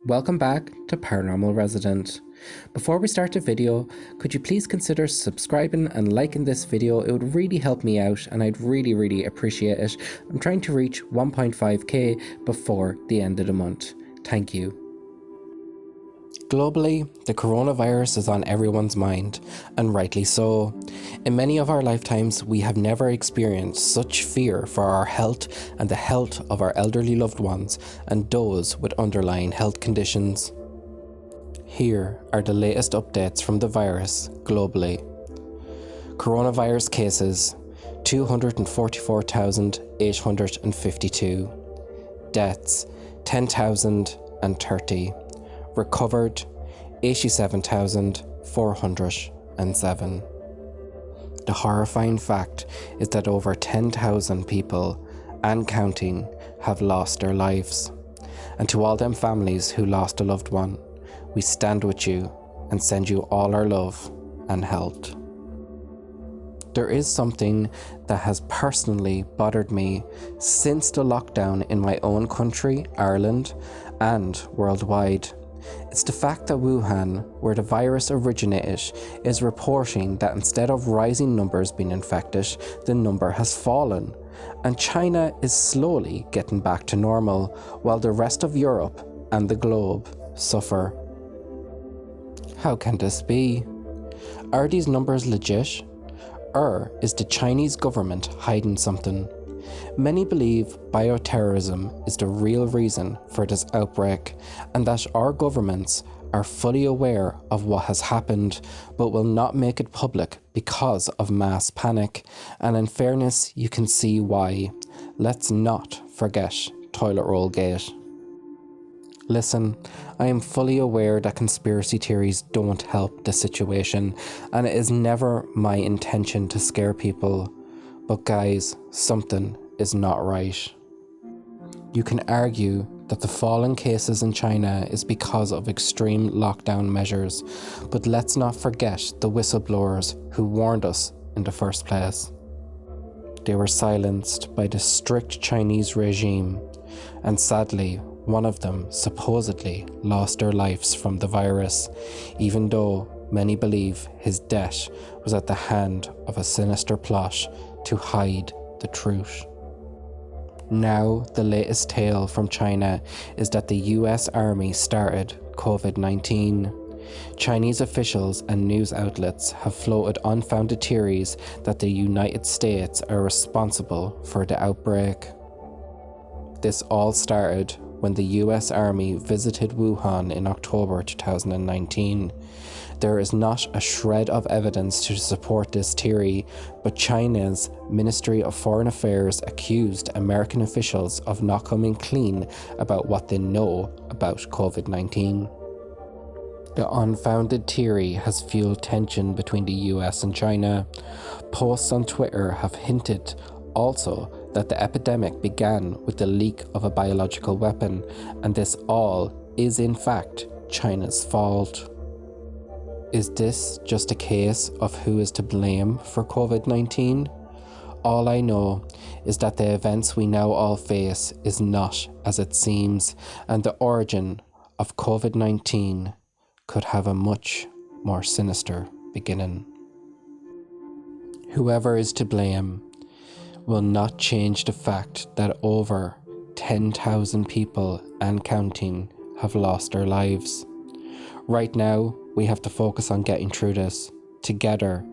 Welcome back to Paranormal Resident. Before we start the video, could you please consider subscribing and liking this video? It would really help me out and I'd really appreciate it. I'm trying to reach 1.5k before the end of the month. Thank you. Globally, the coronavirus is on everyone's mind, and rightly so. In many of our lifetimes, we have never experienced such fear for our health and the health of our elderly loved ones and those with underlying health conditions. Here are the latest updates from the virus globally. Coronavirus cases 244,852. Deaths 10,030. Recovered 87,407. The horrifying fact is that over 10,000 people and counting have lost their lives. And to all them families who lost a loved one, we stand with you and send you all our love and help. There is something that has personally bothered me since the lockdown in my own country, Ireland, and worldwide. It's the fact that Wuhan, where the virus originated, is reporting that instead of rising numbers being infected, the number has fallen, and China is slowly getting back to normal, while the rest of Europe and the globe suffer. How can this be? Are these numbers legit? Or is the Chinese government hiding something? Many believe bioterrorism is the real reason for this outbreak, and that our governments are fully aware of what has happened, but will not make it public because of mass panic. And in fairness, you can see why. Let's not forget Toilet Roll Gate. Listen, I am fully aware that conspiracy theories don't help the situation, and it is never my intention to scare people. But guys, something is not right. You can argue that the fall in cases in China is because of extreme lockdown measures, but let's not forget the whistleblowers who warned us in the first place. They were silenced by the strict Chinese regime, and sadly, one of them supposedly lost their lives from the virus, even though many believe his death was at the hand of a sinister plot to hide the truth. Now, the latest tale from China is that the US Army started COVID-19. Chinese officials and news outlets have floated unfounded theories that the United States are responsible for the outbreak. This all started when the US Army visited Wuhan in October 2019. There is not a shred of evidence to support this theory, but China's Ministry of Foreign Affairs accused American officials of not coming clean about what they know about COVID-19. The unfounded theory has fueled tension between the US and China. Posts on Twitter have hinted also that the epidemic began with the leak of a biological weapon, and this all is in fact China's fault. Is this just a case of who is to blame for COVID-19? All I know is that the events we now all face is not as it seems, and the origin of COVID-19 could have a much more sinister beginning. Whoever is to blame will not change the fact that over 10,000 people and counting have lost their lives. Right now, we have to focus on getting through this together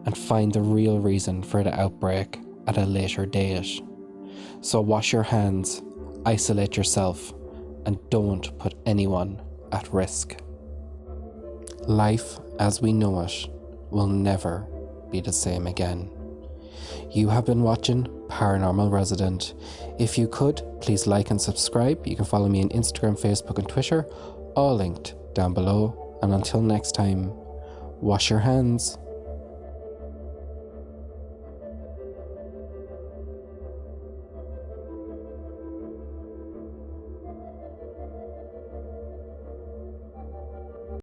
and find the real reason for the outbreak at a later date. So wash your hands, isolate yourself, and don't put anyone at risk. Life as we know it will never be the same again. You have been watching Paranormal Resident. If you could, please like and subscribe. You can follow me on Instagram, Facebook and Twitter, all linked down below. And until next time, wash your hands.